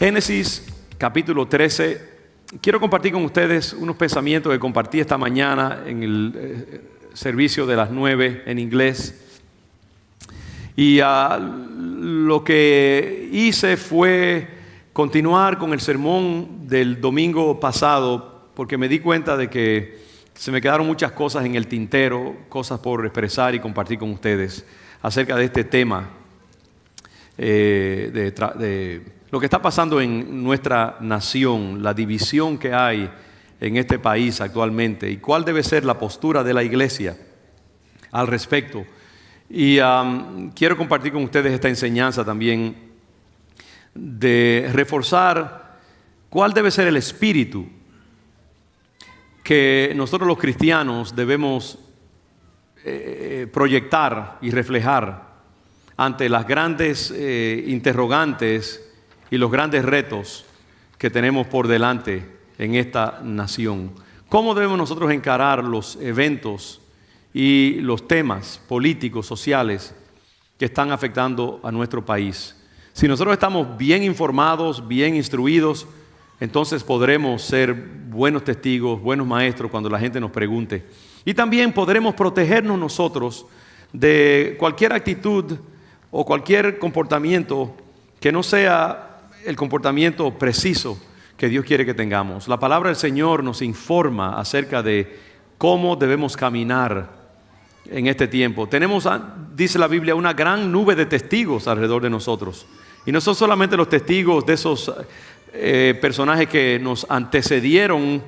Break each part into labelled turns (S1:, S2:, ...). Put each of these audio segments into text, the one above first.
S1: Génesis capítulo 13. Quiero compartir con ustedes unos pensamientos que compartí esta mañana en el servicio de las 9 en inglés. Y lo que hice fue continuar con el sermón del domingo pasado, porque me di cuenta de que se me quedaron muchas cosas en el tintero, cosas por expresar y compartir con ustedes acerca de este tema, de lo que está pasando en nuestra nación, la división que hay en este país actualmente y cuál debe ser la postura de la iglesia al respecto. Y quiero compartir con ustedes esta enseñanza también de reforzar cuál debe ser el espíritu que nosotros los cristianos debemos proyectar y reflejar ante las grandes interrogantes y los grandes retos que tenemos por delante en esta nación. ¿Cómo debemos nosotros encarar los eventos y los temas políticos, sociales que están afectando a nuestro país? Si nosotros estamos bien informados, bien instruidos, entonces podremos ser buenos testigos, buenos maestros cuando la gente nos pregunte. Y también podremos protegernos nosotros de cualquier actitud o cualquier comportamiento que no sea el comportamiento preciso que Dios quiere que tengamos. La palabra del Señor nos informa acerca de cómo debemos caminar en este tiempo. Tenemos, dice la Biblia, una gran nube de testigos alrededor de nosotros. Y no son solamente los testigos de esos personajes que nos antecedieron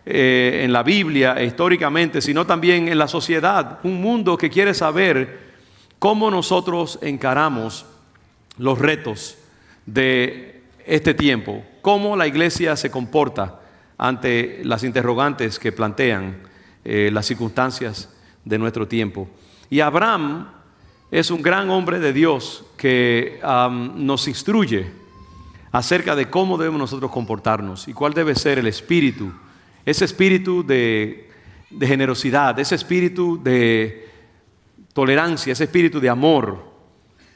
S1: en la Biblia históricamente, sino también en la sociedad. Un mundo que quiere saber cómo nosotros encaramos los retos de este tiempo, cómo la iglesia se comporta ante las interrogantes que plantean las circunstancias de nuestro tiempo. Y Abraham es un gran hombre de Dios que nos instruye acerca de cómo debemos nosotros comportarnos y cuál debe ser el espíritu, ese espíritu de generosidad, ese espíritu de tolerancia, ese espíritu de amor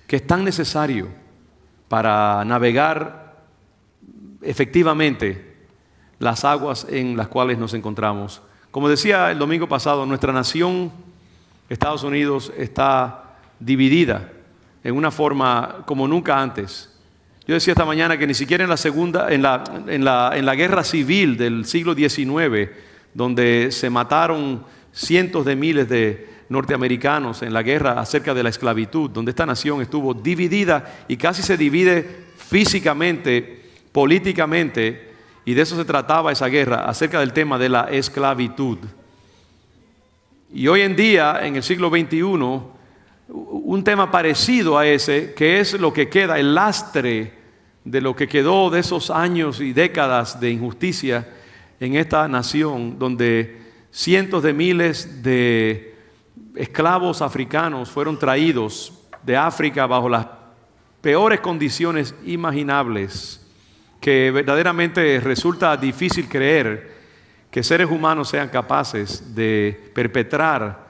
S1: que es tan necesario para navegar efectivamente las aguas en las cuales nos encontramos. Como decía el domingo pasado, nuestra nación, Estados Unidos, está dividida en una forma como nunca antes. Yo decía esta mañana que ni siquiera en la guerra civil del siglo XIX, donde se mataron cientos de miles de norteamericanos en la guerra acerca de la esclavitud, donde esta nación estuvo dividida y casi se divide físicamente, políticamente, y de eso se trataba esa guerra, acerca del tema de la esclavitud. Y hoy en día, en el siglo XXI, un tema parecido a ese, que es lo que queda, el lastre de lo que quedó de esos años y décadas de injusticia en esta nación, donde cientos de miles de esclavos africanos fueron traídos de África bajo las peores condiciones imaginables, que verdaderamente resulta difícil creer que seres humanos sean capaces de perpetrar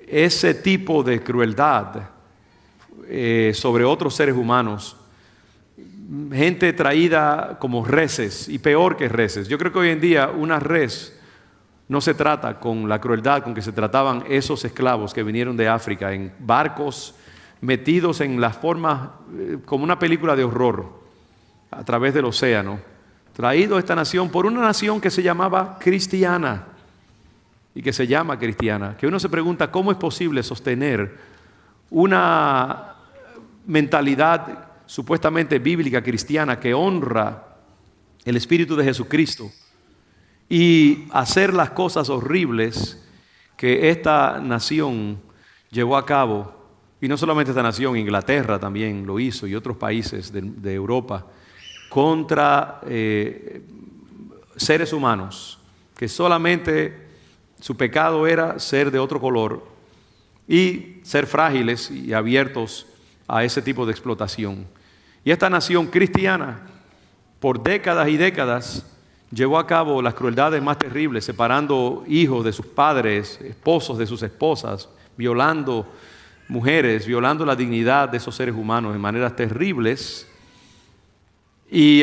S1: ese tipo de crueldad sobre otros seres humanos. Gente traída como reses y peor que reses. Yo creo que hoy en día una res no se trata con la crueldad con que se trataban esos esclavos que vinieron de África en barcos metidos en las formas como una película de horror a través del océano, traído a esta nación por una nación que se llamaba cristiana y que se llama cristiana, que uno se pregunta cómo es posible sostener una mentalidad supuestamente bíblica cristiana que honra el Espíritu de Jesucristo y hacer las cosas horribles que esta nación llevó a cabo. Y no solamente esta nación, Inglaterra también lo hizo y otros países de Europa, contra seres humanos que solamente su pecado era ser de otro color y ser frágiles y abiertos a ese tipo de explotación. Y esta nación cristiana, por décadas y décadas, llevó a cabo las crueldades más terribles, separando hijos de sus padres, esposos de sus esposas, violando mujeres, violando la dignidad de esos seres humanos de maneras terribles. Y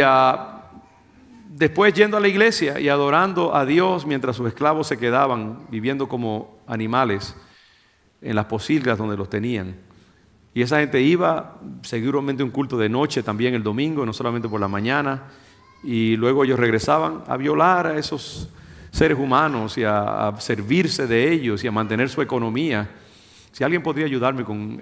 S1: después yendo a la iglesia y adorando a Dios mientras sus esclavos se quedaban viviendo como animales en las posilgas donde los tenían. Y esa gente iba seguramente a un culto de noche también el domingo, no solamente por la mañana, y luego ellos regresaban a violar a esos seres humanos y a servirse de ellos y a mantener su economía. Si alguien podría ayudarme con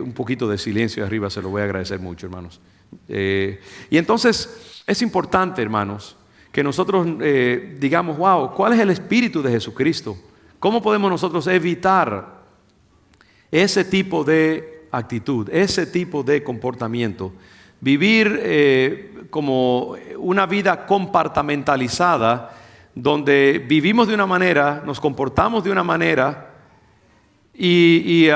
S1: un poquito de silencio arriba, se lo voy a agradecer mucho, hermanos. Y entonces es importante, hermanos, que nosotros digamos, wow, ¿cuál es el espíritu de Jesucristo? ¿Cómo podemos nosotros evitar ese tipo de actitud, ese tipo de comportamiento? Vivir como una vida compartamentalizada, donde vivimos de una manera, nos comportamos de una manera y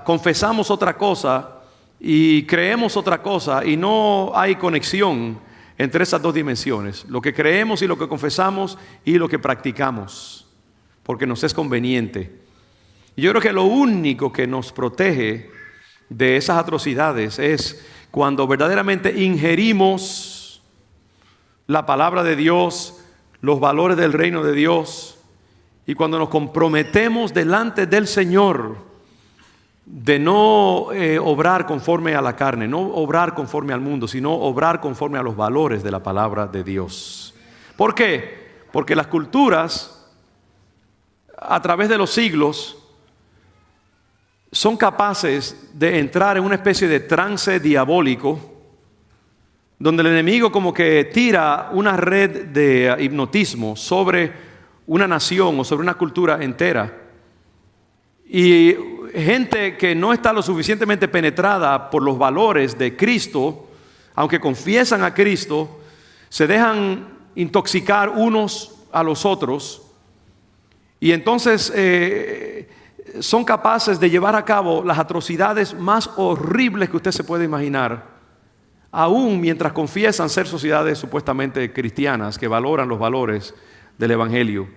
S1: confesamos otra cosa y creemos otra cosa, y no hay conexión entre esas dos dimensiones, lo que creemos y lo que confesamos y lo que practicamos, porque nos es conveniente. Y yo creo que lo único que nos protege de esas atrocidades es cuando verdaderamente ingerimos la palabra de Dios, los valores del reino de Dios, y cuando nos comprometemos delante del Señor de no obrar conforme a la carne, no obrar conforme al mundo, sino obrar conforme a los valores de la palabra de Dios. ¿Por qué? Porque las culturas a través de los siglos son capaces de entrar en una especie de trance diabólico, donde el enemigo como que tira una red de hipnotismo sobre una nación o sobre una cultura entera, y gente que no está lo suficientemente penetrada por los valores de Cristo, aunque confiesan a Cristo, se dejan intoxicar unos a los otros, y entonces son capaces de llevar a cabo las atrocidades más horribles que usted se puede imaginar, aún mientras confiesan ser sociedades supuestamente cristianas que valoran los valores del Evangelio.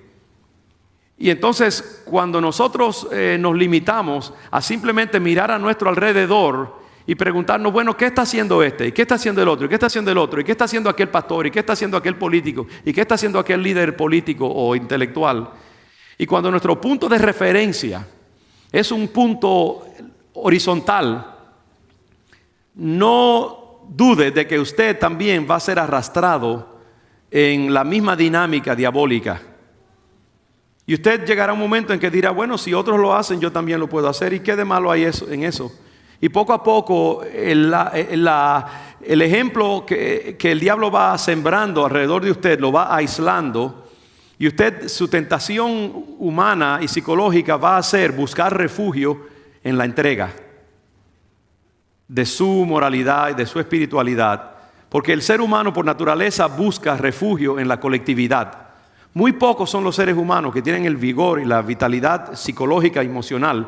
S1: Y entonces, cuando nosotros nos limitamos a simplemente mirar a nuestro alrededor y preguntarnos, bueno, ¿qué está haciendo este? ¿Y qué está haciendo el otro? ¿Y qué está haciendo el otro? ¿Y qué está haciendo aquel pastor? ¿Y qué está haciendo aquel político? ¿Y qué está haciendo aquel líder político o intelectual? Y cuando nuestro punto de referencia es un punto horizontal, no dude de que usted también va a ser arrastrado en la misma dinámica diabólica. Y usted llegará a un momento en que dirá, bueno, si otros lo hacen, yo también lo puedo hacer. ¿Y qué de malo hay en eso? Y poco a poco el ejemplo que el diablo va sembrando alrededor de usted lo va aislando. Y usted, su tentación humana y psicológica va a ser buscar refugio en la entrega de su moralidad y de su espiritualidad. Porque el ser humano por naturaleza busca refugio en la colectividad. Muy pocos son los seres humanos que tienen el vigor y la vitalidad psicológica y emocional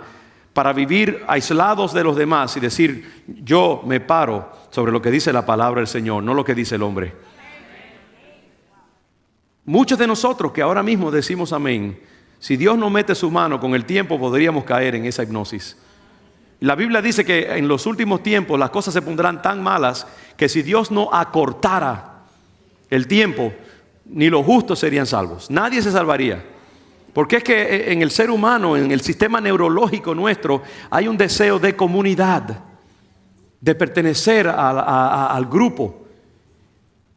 S1: para vivir aislados de los demás y decir, yo me paro sobre lo que dice la palabra del Señor, no lo que dice el hombre. Muchos de nosotros que ahora mismo decimos amén, si Dios no mete su mano, con el tiempo podríamos caer en esa hipnosis. La Biblia dice que en los últimos tiempos las cosas se pondrán tan malas que si Dios no acortara el tiempo, ni los justos serían salvos. Nadie se salvaría. Porque es que en el ser humano, en el sistema neurológico nuestro, hay un deseo de comunidad, de pertenecer al grupo.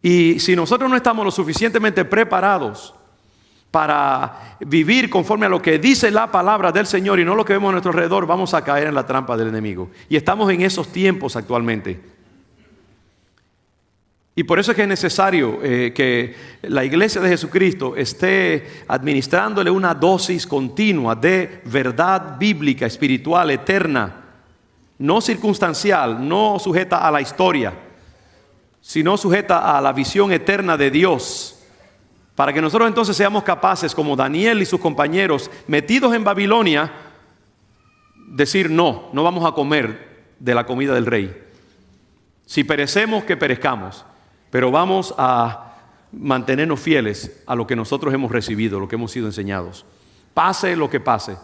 S1: Y si nosotros no estamos lo suficientemente preparados para vivir conforme a lo que dice la palabra del Señor y no lo que vemos a nuestro alrededor, vamos a caer en la trampa del enemigo. Y estamos en esos tiempos actualmente. Y por eso es que es necesario que la iglesia de Jesucristo esté administrándole una dosis continua de verdad bíblica, espiritual, eterna, no circunstancial, no sujeta a la historia, sino sujeta a la visión eterna de Dios, para que nosotros entonces seamos capaces, como Daniel y sus compañeros, metidos en Babilonia, decir no vamos a comer de la comida del rey. Si perecemos, que perezcamos. Pero vamos a mantenernos fieles a lo que nosotros hemos recibido, lo que hemos sido enseñados. Pase lo que pase.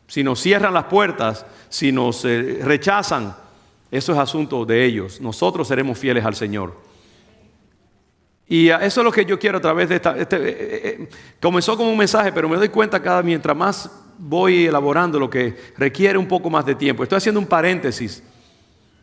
S1: Si nos cierran las puertas, si nos rechazan, eso es asunto de ellos. Nosotros seremos fieles al Señor. Y eso es lo que yo quiero a través de comenzó como un mensaje, pero me doy cuenta mientras más voy elaborando lo que requiere un poco más de tiempo. Estoy haciendo un paréntesis.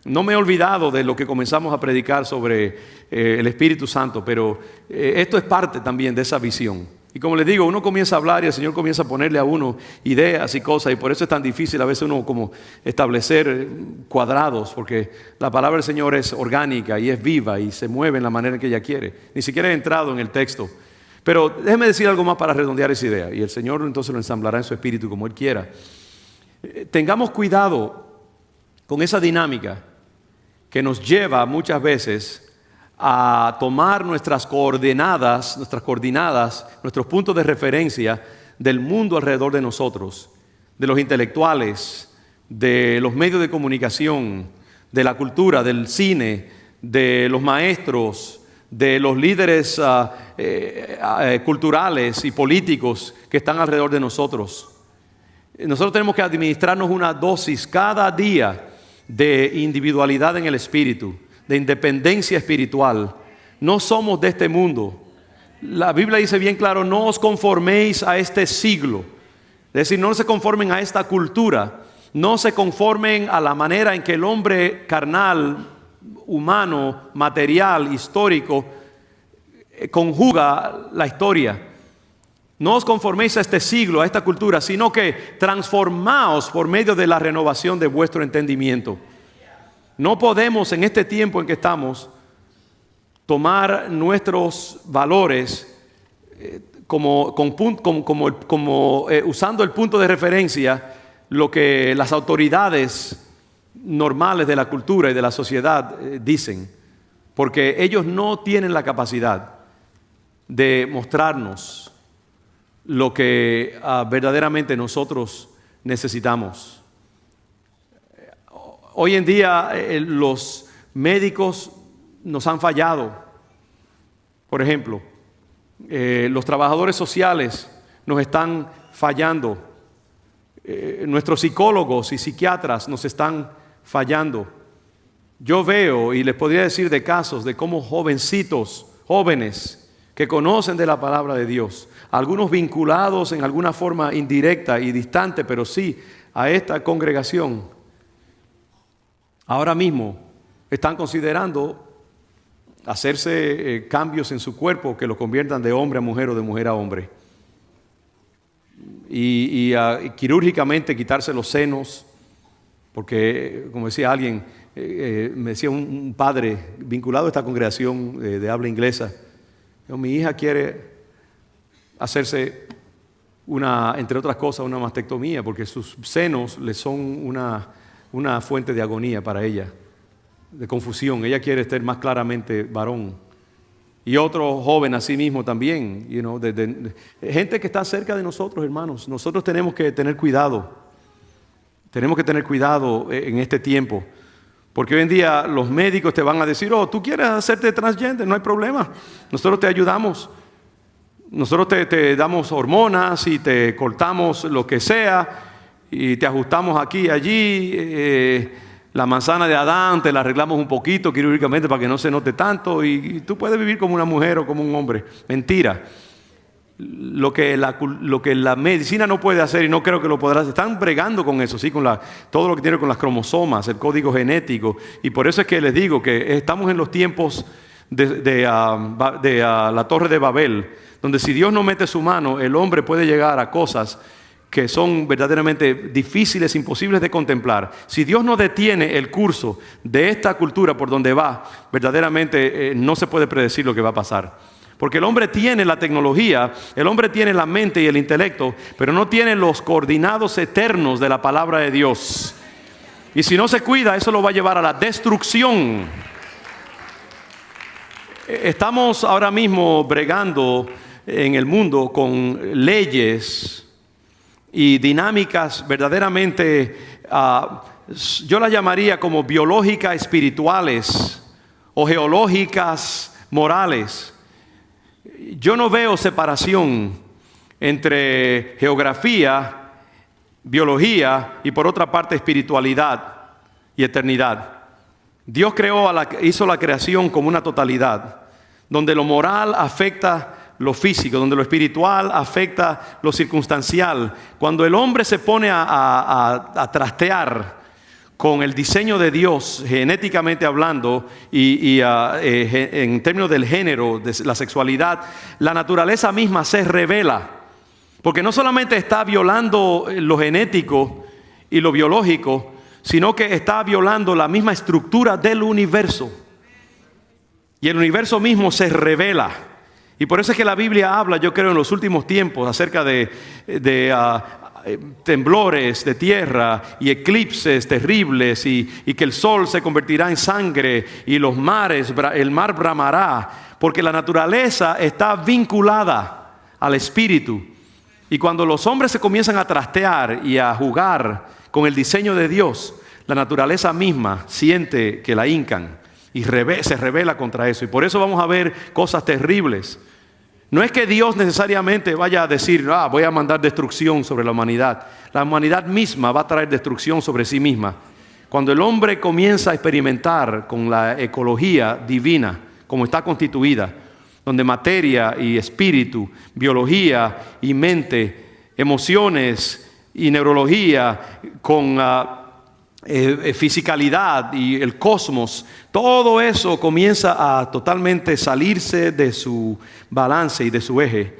S1: No me he olvidado de lo que comenzamos a predicar sobre el Espíritu Santo, pero esto es parte también de esa visión. Y como les digo, uno comienza a hablar y el Señor comienza a ponerle a uno ideas y cosas, y por eso es tan difícil a veces uno como establecer cuadrados, porque la palabra del Señor es orgánica y es viva y se mueve en la manera en que ella quiere. Ni siquiera he entrado en el texto. Pero déjeme decir algo más para redondear esa idea, y el Señor entonces lo ensamblará en su espíritu como Él quiera. Tengamos cuidado con esa dinámica que nos lleva muchas veces a tomar nuestras coordenadas, nuestros puntos de referencia del mundo alrededor de nosotros, de los intelectuales, de los medios de comunicación, de la cultura, del cine, de los maestros, de los líderes culturales y políticos que están alrededor de nosotros. Nosotros tenemos que administrarnos una dosis cada día de individualidad en el espíritu, de independencia espiritual. No somos de este mundo. La Biblia dice bien claro: no os conforméis a este siglo. Es decir, no se conformen a esta cultura, no se conformen a la manera en que el hombre carnal, humano, material, histórico conjuga la historia. No os conforméis a este siglo, a esta cultura, sino que transformaos por medio de la renovación de vuestro entendimiento. No podemos en este tiempo en que estamos tomar nuestros valores usando el punto de referencia lo que las autoridades normales de la cultura y de la sociedad dicen, porque ellos no tienen la capacidad de mostrarnos lo que verdaderamente nosotros necesitamos. Hoy en día los médicos nos han fallado. Por ejemplo, los trabajadores sociales nos están fallando. Nuestros psicólogos y psiquiatras nos están fallando. Yo veo y les podría decir de casos de cómo jóvenes que conocen de la palabra de Dios, algunos vinculados en alguna forma indirecta y distante, pero sí a esta congregación, ahora mismo están considerando hacerse cambios en su cuerpo que lo conviertan de hombre a mujer o de mujer a hombre. Y quirúrgicamente quitarse los senos, porque como decía alguien, me decía un padre vinculado a esta congregación de habla inglesa: mi hija quiere hacerse entre otras cosas, una mastectomía, porque sus senos le son una fuente de agonía para ella, de confusión. Ella quiere estar más claramente varón. Y otro joven así mismo también, gente que está cerca de nosotros, hermanos. Nosotros tenemos que tener cuidado. Tenemos que tener cuidado en este tiempo, porque hoy en día los médicos te van a decir: tú quieres hacerte transgénero, no hay problema, nosotros te ayudamos. Nosotros te damos hormonas y te cortamos lo que sea y te ajustamos aquí y allí. La manzana de Adán te la arreglamos un poquito quirúrgicamente para que no se note tanto, y tú puedes vivir como una mujer o como un hombre. Mentira. Lo que la medicina no puede hacer, y no creo que lo podrá hacer. Están bregando con eso, sí, con todo lo que tiene con las cromosomas, el código genético. Y por eso es que les digo que estamos en los tiempos de la Torre de Babel, donde si Dios no mete su mano, el hombre puede llegar a cosas que son verdaderamente difíciles, imposibles de contemplar. Si Dios no detiene el curso de esta cultura por donde va, verdaderamente no se puede predecir lo que va a pasar. Porque el hombre tiene la tecnología, el hombre tiene la mente y el intelecto, pero no tiene los coordinados eternos de la palabra de Dios. Y si no se cuida, eso lo va a llevar a la destrucción. Estamos ahora mismo bregando en el mundo con leyes y dinámicas verdaderamente, yo las llamaría como biológicas espirituales o geológicas morales. Yo no veo separación entre geografía, biología y por otra parte espiritualidad y eternidad. Dios hizo la creación como una totalidad, donde lo moral afecta lo físico, donde lo espiritual afecta lo circunstancial. Cuando el hombre se pone a trastear con el diseño de Dios, genéticamente hablando, en términos del género, de la sexualidad, la naturaleza misma se revela. Porque no solamente está violando lo genético y lo biológico, sino que está violando la misma estructura del universo. Y el universo mismo se revela. Y por eso es que la Biblia habla, yo creo, en los últimos tiempos acerca de temblores de tierra y eclipses terribles y que el sol se convertirá en sangre y los mares, el mar bramará, porque la naturaleza está vinculada al espíritu. Y cuando los hombres se comienzan a trastear y a jugar con el diseño de Dios, la naturaleza misma siente que la hincan y se revela contra eso. Y por eso vamos a ver cosas terribles. No es que Dios necesariamente vaya a decir, voy a mandar destrucción sobre la humanidad. La humanidad misma va a traer destrucción sobre sí misma. Cuando el hombre comienza a experimentar con la ecología divina, como está constituida, donde materia y espíritu, biología y mente, emociones y neurología, con fisicalidad y el cosmos, todo eso comienza a totalmente salirse de su balance y de su eje,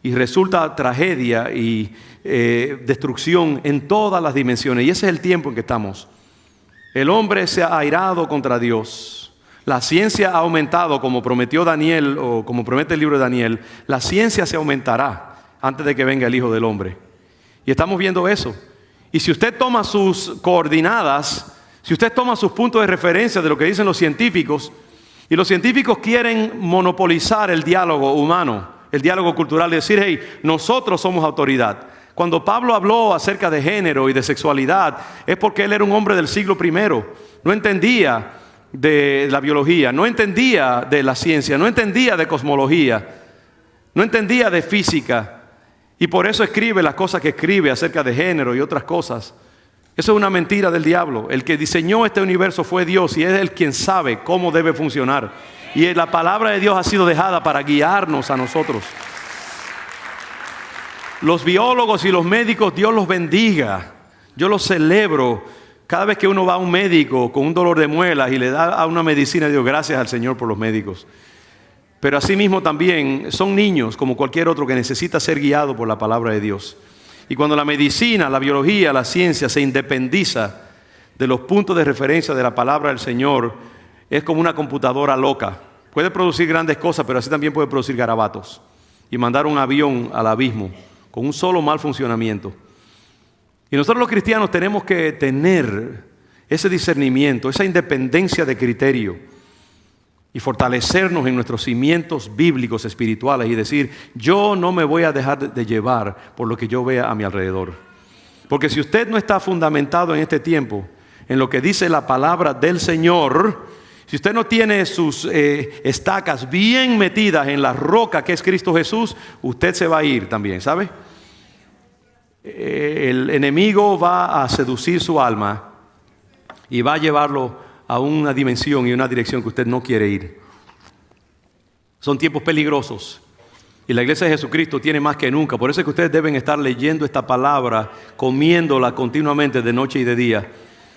S1: y resulta tragedia y destrucción en todas las dimensiones. Y ese es el tiempo en que estamos. El hombre se ha airado contra Dios. La ciencia ha aumentado, como prometió Daniel, o como promete el libro de Daniel. La ciencia se aumentará antes de que venga el Hijo del Hombre. Y estamos viendo eso. Y si usted toma sus coordenadas, si usted toma sus puntos de referencia de lo que dicen los científicos, y los científicos quieren monopolizar el diálogo humano, el diálogo cultural, de decir, hey, nosotros somos autoridad. Cuando Pablo habló acerca de género y de sexualidad, es porque él era un hombre del siglo I. No entendía de la biología, no entendía de la ciencia, no entendía de cosmología, no entendía de física. Y por eso escribe las cosas que escribe acerca de género y otras cosas. Eso es una mentira del diablo. El que diseñó este universo fue Dios y es Él quien sabe cómo debe funcionar. Y la palabra de Dios ha sido dejada para guiarnos a nosotros. Los biólogos y los médicos, Dios los bendiga. Yo los celebro. Cada vez que uno va a un médico con un dolor de muelas y le da una medicina, digo gracias al Señor por los médicos. Pero asimismo también son niños como cualquier otro que necesita ser guiado por la palabra de Dios. Y cuando la medicina, la biología, la ciencia se independiza de los puntos de referencia de la palabra del Señor, es como una computadora loca. Puede producir grandes cosas, pero así también puede producir garabatos y mandar un avión al abismo con un solo mal funcionamiento. Y nosotros los cristianos tenemos que tener ese discernimiento, esa independencia de criterio, y fortalecernos en nuestros cimientos bíblicos espirituales y decir, yo no me voy a dejar de llevar por lo que yo vea a mi alrededor. Porque si usted no está fundamentado en este tiempo, en lo que dice la palabra del Señor, si usted no tiene sus estacas bien metidas en la roca que es Cristo Jesús, usted se va a ir también, ¿sabe? El enemigo va a seducir su alma y va a llevarlo a una dimensión y una dirección que usted no quiere ir. Son tiempos peligrosos y la iglesia de Jesucristo tiene más que nunca. Por eso es que ustedes deben estar leyendo esta palabra, comiéndola continuamente de noche y de día.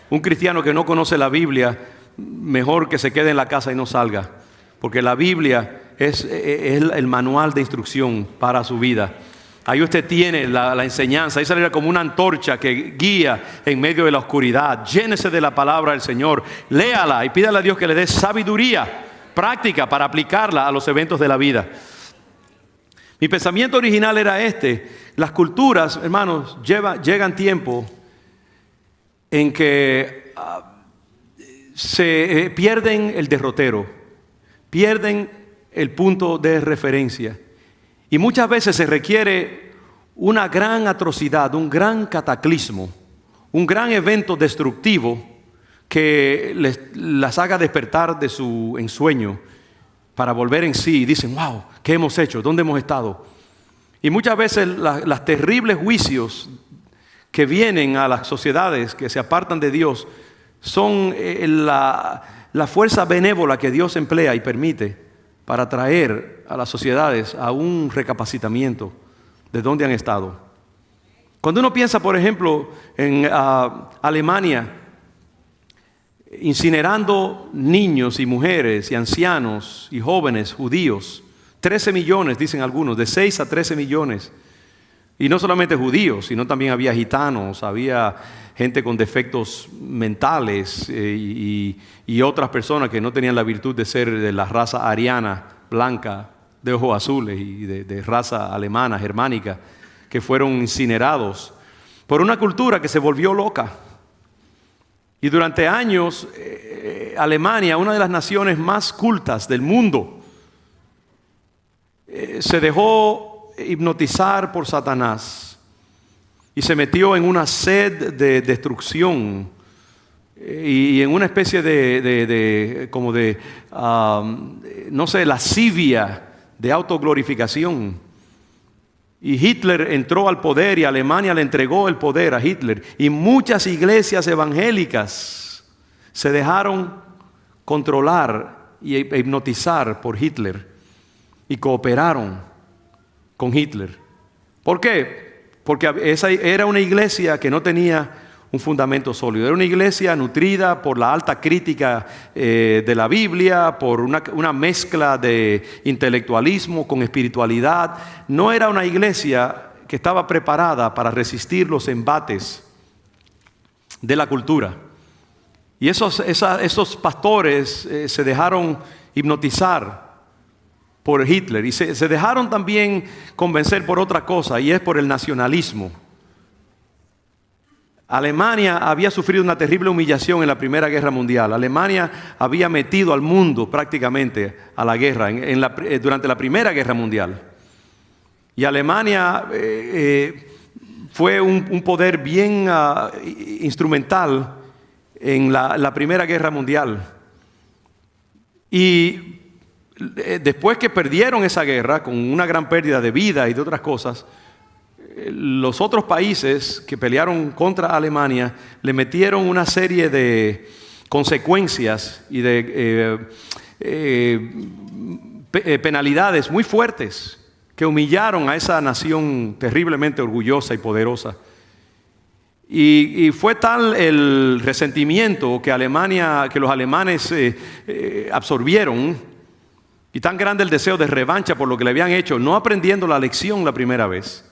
S1: Un cristiano que no conoce la Biblia, mejor que se quede en la casa y no salga, porque la Biblia es el manual de instrucción para su vida. Ahí usted tiene la enseñanza, ahí sale como una antorcha que guía en medio de la oscuridad. Llénese de la palabra del Señor, léala y pídale a Dios que le dé sabiduría práctica para aplicarla a los eventos de la vida. Mi pensamiento original era este: las culturas, hermanos, llegan tiempos en que se pierden el derrotero, pierden el punto de referencia. Y muchas veces se requiere una gran atrocidad, un gran cataclismo, un gran evento destructivo que las haga despertar de su ensueño para volver en sí. Y dicen, wow, ¿qué hemos hecho? ¿Dónde hemos estado? Y muchas veces las terribles juicios que vienen a las sociedades que se apartan de Dios son la fuerza benévola que Dios emplea y permite para traer a las sociedades a un recapacitamiento de dónde han estado. Cuando uno piensa, por ejemplo, en Alemania, incinerando niños y mujeres y ancianos y jóvenes judíos, 13 millones, dicen algunos, de 6 a 13 millones. Y no solamente judíos, sino también había gitanos, había gente con defectos mentales y otras personas que no tenían la virtud de ser de la raza ariana, blanca, de ojos azules y de raza alemana, germánica, que fueron incinerados por una cultura que se volvió loca. Y durante años, Alemania, una de las naciones más cultas del mundo, se dejó hipnotizar por Satanás y se metió en una sed de destrucción y en una especie no sé, lascivia de autoglorificación. Y Hitler entró al poder y Alemania le entregó el poder a Hitler. Y muchas iglesias evangélicas se dejaron controlar e hipnotizar por Hitler y cooperaron con Hitler. ¿Por qué? Porque esa era una iglesia que no tenía un fundamento sólido. Era una iglesia nutrida por la alta crítica de la Biblia, por una mezcla de intelectualismo con espiritualidad. No era una iglesia que estaba preparada para resistir los embates de la cultura. Y esos pastores se dejaron hipnotizar por Hitler y se dejaron también convencer por otra cosa, y es por el nacionalismo. Alemania había sufrido una terrible humillación en la Primera Guerra Mundial. Alemania había metido al mundo prácticamente a la guerra durante la Primera Guerra Mundial. Y Alemania fue un poder bien instrumental en la Primera Guerra Mundial. Y después que perdieron esa guerra, con una gran pérdida de vida y de otras cosas, los otros países que pelearon contra Alemania le metieron una serie de consecuencias y de penalidades muy fuertes que humillaron a esa nación terriblemente orgullosa y poderosa. Y fue tal el resentimiento que los alemanes absorbieron, y tan grande el deseo de revancha por lo que le habían hecho, no aprendiendo la lección la primera vez,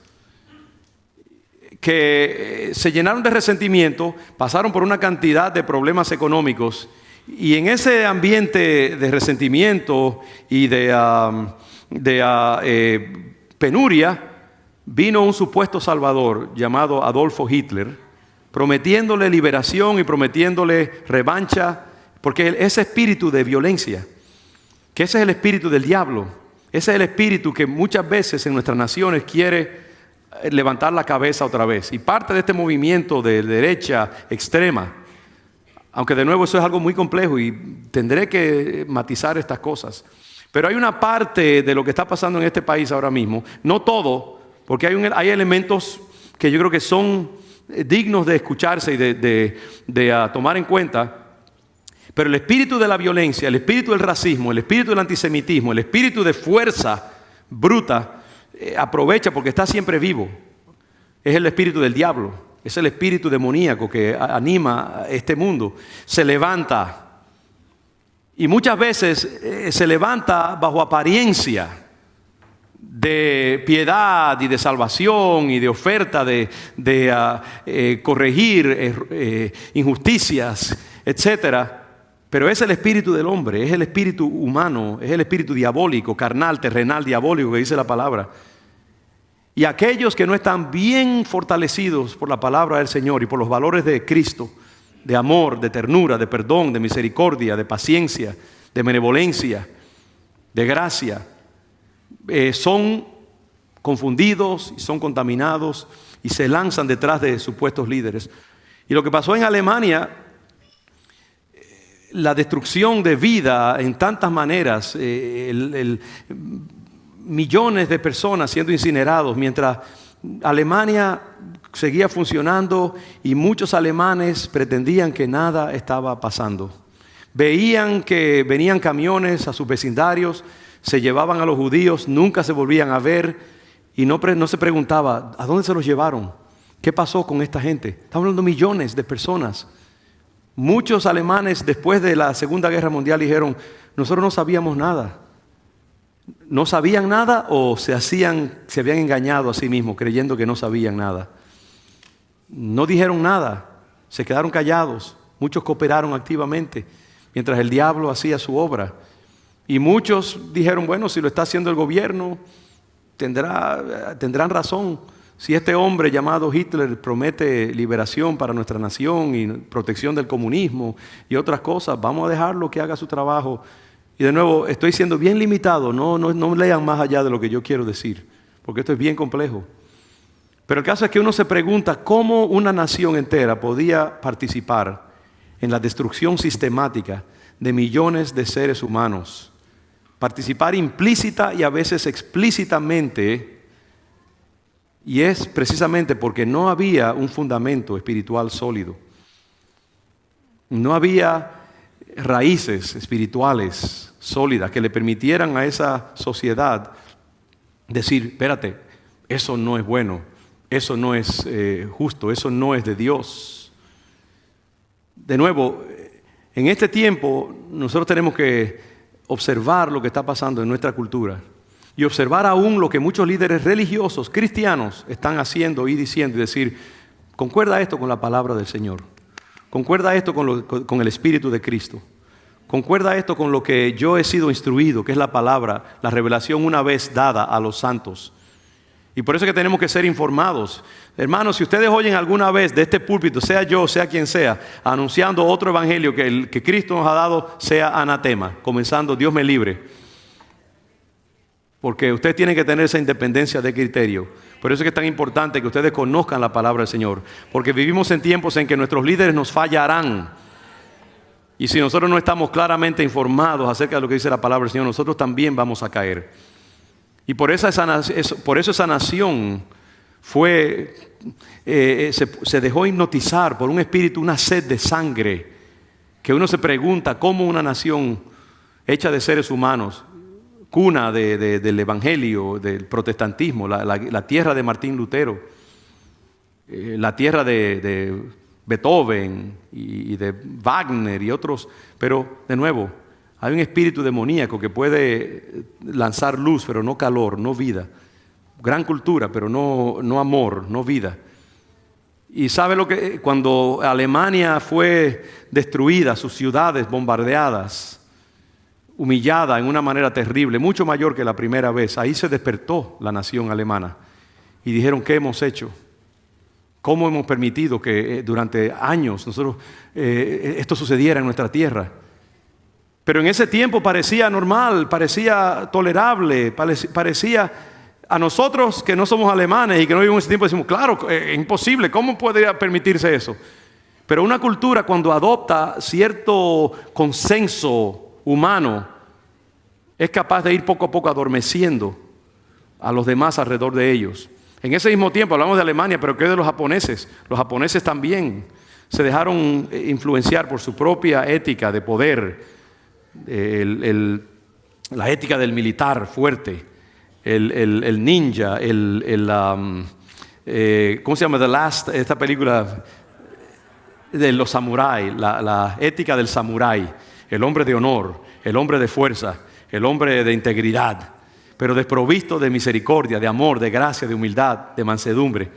S1: que se llenaron de resentimiento, pasaron por una cantidad de problemas económicos, y en ese ambiente de resentimiento y de penuria vino un supuesto salvador llamado Adolfo Hitler, prometiéndole liberación y prometiéndole revancha, porque ese espíritu de violencia, que ese es el espíritu del diablo, ese es el espíritu que muchas veces en nuestras naciones quiere levantar la cabeza otra vez. Y parte de este movimiento de derecha extrema, aunque de nuevo eso es algo muy complejo y tendré que matizar estas cosas, pero hay una parte de lo que está pasando en este país ahora mismo, no todo, porque hay elementos que yo creo que son dignos de escucharse y de tomar en cuenta. Pero el espíritu de la violencia, el espíritu del racismo, el espíritu del antisemitismo, el espíritu de fuerza bruta, aprovecha porque está siempre vivo. Es el espíritu del diablo, es el espíritu demoníaco que anima a este mundo. Se levanta, y muchas veces se levanta bajo apariencia de piedad y de salvación y de oferta de corregir injusticias, etcétera. Pero es el espíritu del hombre, es el espíritu humano, es el espíritu diabólico, carnal, terrenal, diabólico, que dice la palabra. Y aquellos que no están bien fortalecidos por la palabra del Señor y por los valores de Cristo, de amor, de ternura, de perdón, de misericordia, de paciencia, de benevolencia, de gracia, son confundidos y son contaminados y se lanzan detrás de supuestos líderes. Y lo que pasó en Alemania, la destrucción de vida en tantas maneras, millones de personas siendo incinerados, mientras Alemania seguía funcionando y muchos alemanes pretendían que nada estaba pasando. Veían que venían camiones a sus vecindarios se llevaban a los judíos, nunca se volvían a ver y no se preguntaba, ¿a dónde se los llevaron? ¿Qué pasó con esta gente? Estamos hablando de millones de personas. Muchos alemanes después de la Segunda Guerra Mundial dijeron, nosotros no sabíamos nada. ¿No sabían nada o se habían engañado a sí mismos creyendo que no sabían nada? No dijeron nada, se quedaron callados. Muchos cooperaron activamente mientras el diablo hacía su obra. Y muchos dijeron, bueno, si lo está haciendo el gobierno, tendrán razón. Si este hombre llamado Hitler promete liberación para nuestra nación y protección del comunismo y otras cosas, vamos a dejarlo que haga su trabajo. Y de nuevo, estoy siendo bien limitado, no lean más allá de lo que yo quiero decir, porque esto es bien complejo. Pero el caso es que uno se pregunta cómo una nación entera podía participar en la destrucción sistemática de millones de seres humanos. Participar implícita y a veces explícitamente, y es precisamente porque no había un fundamento espiritual sólido. No había raíces espirituales sólidas que le permitieran a esa sociedad decir, espérate, eso no es bueno, eso no es justo, eso no es de Dios. De nuevo, en este tiempo nosotros tenemos que observar lo que está pasando en nuestra cultura y observar aún lo que muchos líderes religiosos, cristianos, están haciendo y diciendo y decir, concuerda esto con la palabra del Señor, concuerda esto con el Espíritu de Cristo, concuerda esto con lo que yo he sido instruido, que es la palabra, la revelación una vez dada a los santos. Y por eso es que tenemos que ser informados. Hermanos, si ustedes oyen alguna vez de este púlpito, sea yo, sea quien sea, anunciando otro evangelio que el que Cristo nos ha dado, sea anatema, comenzando, Dios me libre. Porque ustedes tienen que tener esa independencia de criterio. Por eso es que es tan importante que ustedes conozcan la palabra del Señor. Porque vivimos en tiempos en que nuestros líderes nos fallarán. Y si nosotros no estamos claramente informados acerca de lo que dice la palabra del Señor, nosotros también vamos a caer. Y por eso esa nación se dejó hipnotizar por un espíritu, una sed de sangre, que uno se pregunta cómo una nación hecha de seres humanos, cuna del evangelio, del protestantismo, la tierra de Martín Lutero, la tierra de Beethoven y de Wagner y otros, pero de nuevo, hay un espíritu demoníaco que puede lanzar luz, pero no calor, no vida. Gran cultura, pero no amor, no vida. Y sabe lo que cuando Alemania fue destruida, sus ciudades bombardeadas, humillada en una manera terrible, mucho mayor que la primera vez, ahí se despertó la nación alemana. Y dijeron, ¿qué hemos hecho? ¿Cómo hemos permitido que durante años esto sucediera en nuestra tierra? Pero en ese tiempo parecía normal, parecía tolerable, parecía a nosotros que no somos alemanes y que no vivimos en ese tiempo, decimos, claro, es imposible, ¿cómo podría permitirse eso? Pero una cultura cuando adopta cierto consenso humano, es capaz de ir poco a poco adormeciendo a los demás alrededor de ellos. En ese mismo tiempo hablamos de Alemania, pero ¿qué de los japoneses? Los japoneses también se dejaron influenciar por su propia ética de poder, la ética del militar fuerte, el ninja, ¿cómo se llama? Esta película de los samuráis, la ética del samurái, el hombre de honor, el hombre de fuerza, el hombre de integridad, pero desprovisto de misericordia, de amor, de gracia, de humildad, de mansedumbre.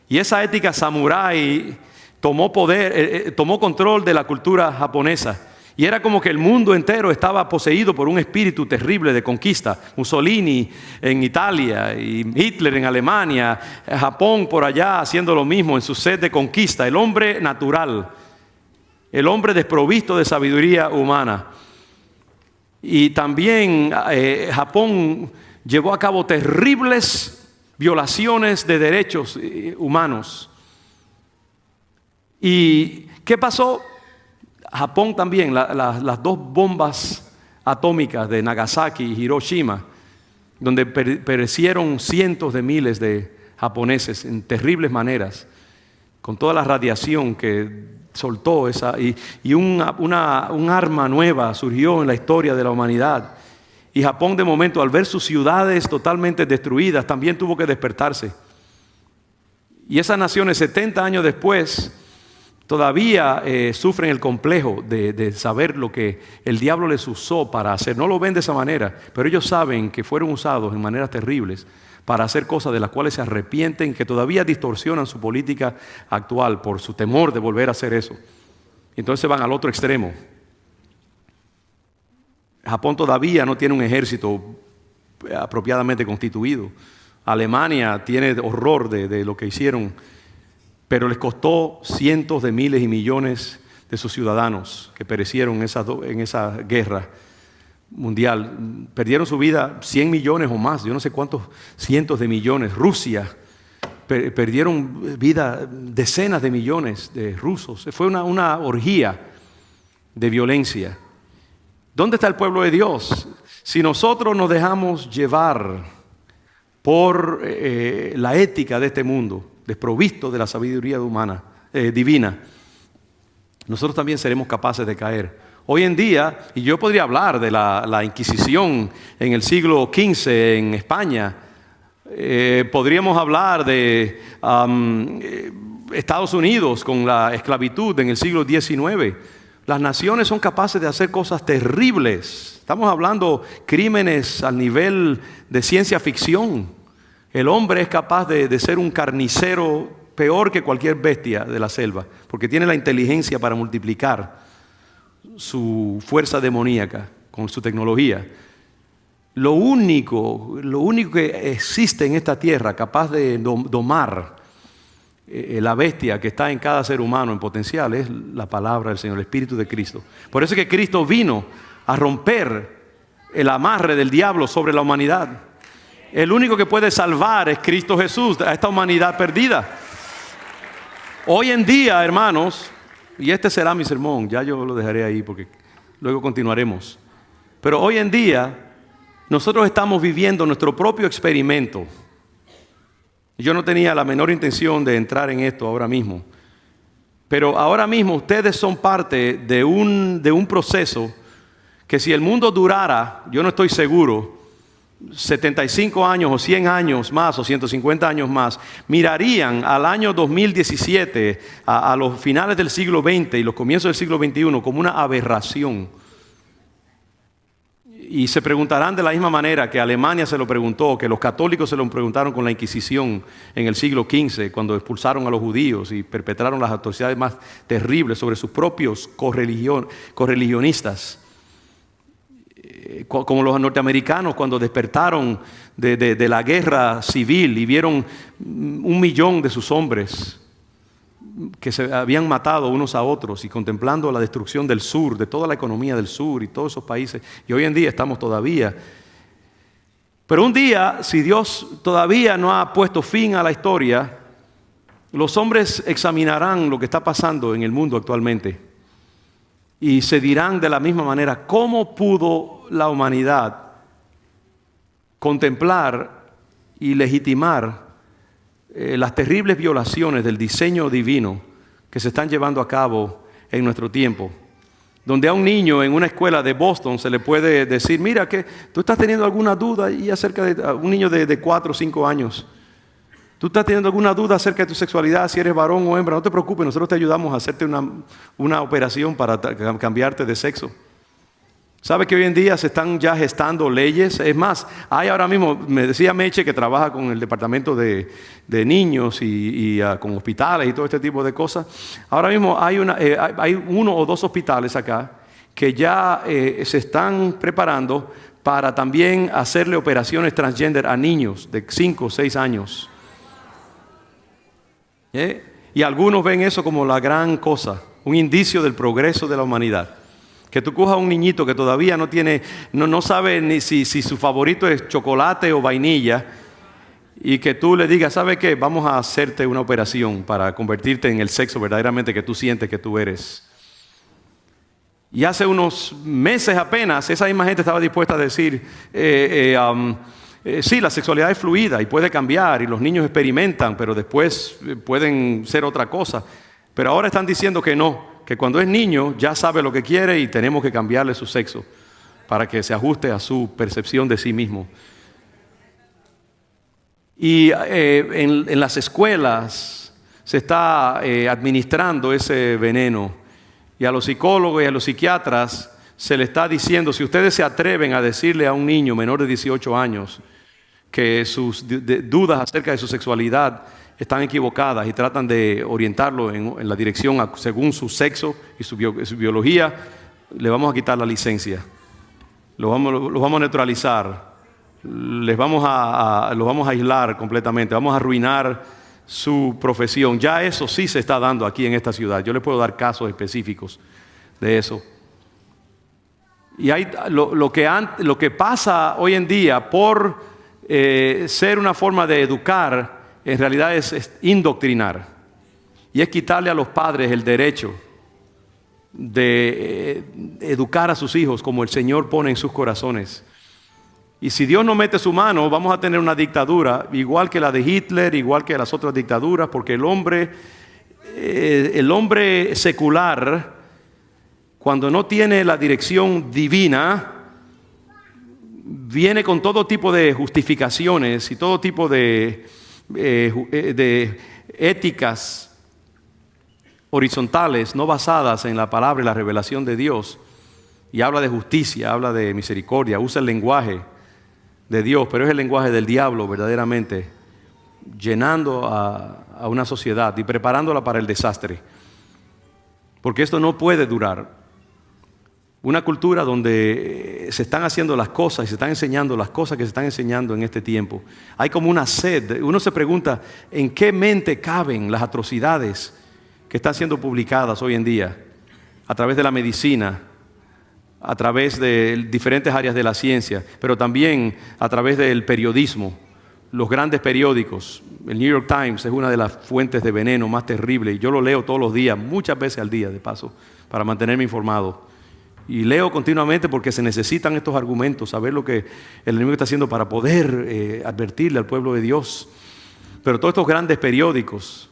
S1: Y esa ética samurái tomó control de la cultura japonesa. Y era como que el mundo entero estaba poseído por un espíritu terrible de conquista. Mussolini en Italia y Hitler en Alemania, Japón por allá haciendo lo mismo en su sed de conquista. El hombre natural, el hombre desprovisto de sabiduría humana. Y también Japón llevó a cabo terribles violaciones de derechos humanos. ¿Y qué pasó? Japón también, las dos bombas atómicas de Nagasaki y Hiroshima, donde perecieron cientos de miles de japoneses en terribles maneras, con toda la radiación que soltó un arma nueva surgió en la historia de la humanidad. Y Japón, de momento, al ver sus ciudades totalmente destruidas, también tuvo que despertarse. Y esas naciones, 70 años después, todavía sufren el complejo de saber lo que el diablo les usó para hacer. No lo ven de esa manera, pero ellos saben que fueron usados en maneras terribles para hacer cosas de las cuales se arrepienten, que todavía distorsionan su política actual por su temor de volver a hacer eso. Entonces van al otro extremo. Japón todavía no tiene un ejército apropiadamente constituido. Alemania tiene horror de lo que hicieron, pero les costó cientos de miles y millones de sus ciudadanos que perecieron en esa guerra mundial. Perdieron su vida 100 millones o más, yo no sé cuántos cientos de millones. Rusia, perdieron vida decenas de millones de rusos. Fue una orgía de violencia. ¿Dónde está el pueblo de Dios? Si nosotros nos dejamos llevar por la ética de este mundo, desprovisto de la sabiduría divina, nosotros también seremos capaces de caer. Hoy en día, y yo podría hablar de la Inquisición en el siglo XV en España, podríamos hablar de Estados Unidos con la esclavitud en el siglo XIX. Las naciones son capaces de hacer cosas terribles. Estamos hablando crímenes al nivel de ciencia ficción. El hombre es capaz de ser un carnicero peor que cualquier bestia de la selva, porque tiene la inteligencia para multiplicar su fuerza demoníaca con su tecnología. Lo único que existe en esta tierra capaz de domar la bestia que está en cada ser humano en potencial es la palabra del Señor, el Espíritu de Cristo. Por eso es que Cristo vino a romper el amarre del diablo sobre la humanidad. El único que puede salvar es Cristo Jesús a esta humanidad perdida. Hoy en día, hermanos, y este será mi sermón, ya yo lo dejaré ahí porque luego continuaremos. Pero hoy en día nosotros estamos viviendo nuestro propio experimento. Yo no tenía la menor intención de entrar en esto ahora mismo. Pero ahora mismo ustedes son parte de un proceso que si el mundo durara, yo no estoy seguro, 75 años o 100 años más o 150 años más, mirarían al año 2017, a los finales del siglo XX y los comienzos del siglo XXI como una aberración. Y se preguntarán de la misma manera que Alemania se lo preguntó, que los católicos se lo preguntaron con la Inquisición en el siglo XV, cuando expulsaron a los judíos y perpetraron las atrocidades más terribles sobre sus propios correligionistas. Como los norteamericanos cuando despertaron de la guerra civil y vieron 1 millón de sus hombres que se habían matado unos a otros y contemplando la destrucción del sur, de toda la economía del sur y todos esos países. Y hoy en día estamos todavía. Pero un día, si Dios todavía no ha puesto fin a la historia, los hombres examinarán lo que está pasando en el mundo actualmente y se dirán de la misma manera, ¿cómo pudo la humanidad contemplar y legitimar las terribles violaciones del diseño divino que se están llevando a cabo en nuestro tiempo? Donde a un niño en una escuela de Boston se le puede decir, mira que tú estás teniendo alguna duda y acerca de un niño de 4 o 5 años. Tú estás teniendo alguna duda acerca de tu sexualidad, si eres varón o hembra, no te preocupes, nosotros te ayudamos a hacerte una operación para cambiarte de sexo. ¿Sabe que hoy en día se están ya gestando leyes? Es más, hay ahora mismo, me decía Meche que trabaja con el departamento de niños y con hospitales y todo este tipo de cosas. Ahora mismo hay 1 o 2 hospitales acá que ya se están preparando para también hacerle operaciones transgender a niños de 5 o 6 años. Y algunos ven eso como la gran cosa, un indicio del progreso de la humanidad. Que tú cojas a un niñito que todavía no sabe ni si su favorito es chocolate o vainilla, y que tú le digas, ¿sabe qué? Vamos a hacerte una operación para convertirte en el sexo verdaderamente que tú sientes que tú eres. Y hace unos meses apenas, esa misma gente estaba dispuesta a decir, sí, la sexualidad es fluida y puede cambiar y los niños experimentan, pero después pueden ser otra cosa. Pero ahora están diciendo que no, que cuando es niño ya sabe lo que quiere y tenemos que cambiarle su sexo. para que se ajuste a su percepción de sí mismo. Y en las escuelas se está administrando ese veneno. Y a los psicólogos y a los psiquiatras se le está diciendo, si ustedes se atreven a decirle a un niño menor de 18 años que sus dudas acerca de su sexualidad están equivocadas y tratan de orientarlo en la dirección según su sexo y su biología, le vamos a quitar la licencia. Los vamos a neutralizar. Los vamos a aislar completamente. Vamos a arruinar su profesión. Ya eso sí se está dando aquí en esta ciudad. Yo les puedo dar casos específicos de eso. Y hay lo que pasa hoy en día por ser una forma de educar, en realidad es indoctrinar. Y es quitarle a los padres el derecho de educar a sus hijos como el Señor pone en sus corazones. Y si Dios no mete su mano, vamos a tener una dictadura igual que la de Hitler, igual que las otras dictaduras, porque el hombre secular, cuando no tiene la dirección divina, viene con todo tipo de justificaciones y todo tipo de éticas horizontales, no basadas en la palabra y la revelación de Dios, y habla de justicia, habla de misericordia, usa el lenguaje de Dios, pero es el lenguaje del diablo verdaderamente, llenando a una sociedad y preparándola para el desastre, porque esto no puede durar. Una cultura donde se están haciendo las cosas y se están enseñando las cosas que se están enseñando en este tiempo. Hay como una sed. Uno se pregunta, ¿en qué mente caben las atrocidades que están siendo publicadas hoy en día a través de la medicina, a través de diferentes áreas de la ciencia, pero también a través del periodismo? Los grandes periódicos, el New York Times es una de las fuentes de veneno más terribles, y yo lo leo todos los días, muchas veces al día de paso, para mantenerme informado. Y leo continuamente porque se necesitan estos argumentos, saber lo que el enemigo está haciendo para poder advertirle al pueblo de Dios. Pero todos estos grandes periódicos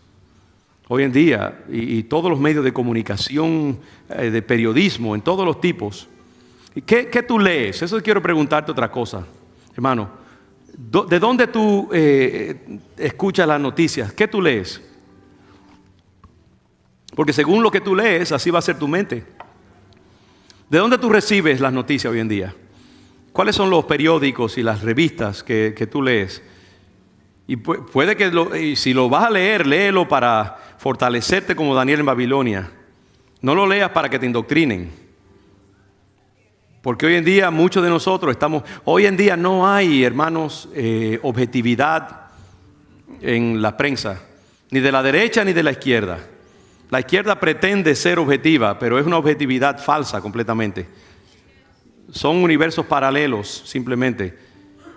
S1: hoy en día y todos los medios de comunicación, de periodismo en todos los tipos, ¿qué tú lees? Eso quiero preguntarte otra cosa, hermano. ¿De dónde tú escuchas las noticias? ¿Qué tú lees? Porque según lo que tú lees, así va a ser tu mente. ¿De dónde tú recibes las noticias hoy en día? ¿Cuáles son los periódicos y las revistas que tú lees? Y puede que si lo vas a leer, léelo para fortalecerte como Daniel en Babilonia. No lo leas para que te indoctrinen. Porque hoy en día muchos de nosotros hoy en día no hay, hermanos, objetividad en la prensa, ni de la derecha ni de la izquierda. La izquierda pretende ser objetiva, pero es una objetividad falsa completamente. Son universos paralelos simplemente.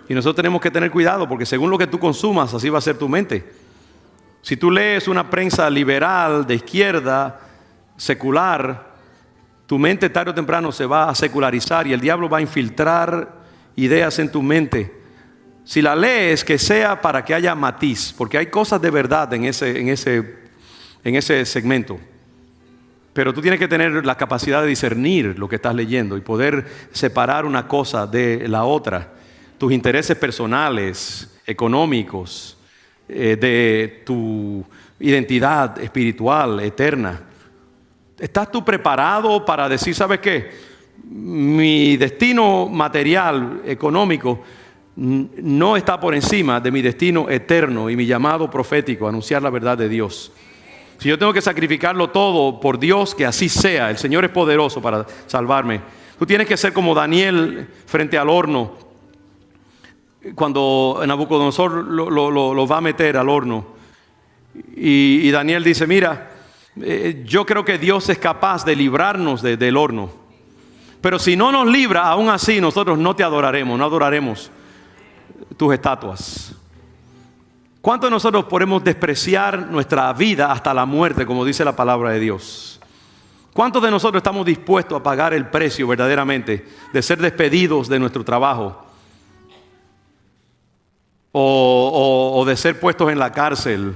S1: Y nosotros tenemos que tener cuidado, porque según lo que tú consumas, así va a ser tu mente. Si tú lees una prensa liberal, de izquierda, secular, tu mente tarde o temprano se va a secularizar y el diablo va a infiltrar ideas en tu mente. Si la lees, que sea para que haya matiz, porque hay cosas de verdad en ese segmento. Pero tú tienes que tener la capacidad de discernir lo que estás leyendo y poder separar una cosa de la otra. Tus intereses personales, económicos, de tu identidad espiritual, eterna. ¿Estás tú preparado para decir, ¿sabes qué? Mi destino material, económico, no está por encima de mi destino eterno y mi llamado profético, anunciar la verdad de Dios? Si yo tengo que sacrificarlo todo por Dios, que así sea. El Señor es poderoso para salvarme. Tú tienes que ser como Daniel frente al horno. Cuando Nabucodonosor lo va a meter al horno. Y Daniel dice, mira, yo creo que Dios es capaz de librarnos del horno. Pero si no nos libra, aún así nosotros no te adoraremos, no adoraremos tus estatuas. ¿Cuántos de nosotros podemos despreciar nuestra vida hasta la muerte, como dice la palabra de Dios? ¿Cuántos de nosotros estamos dispuestos a pagar el precio verdaderamente de ser despedidos de nuestro trabajo? O de ser puestos en la cárcel,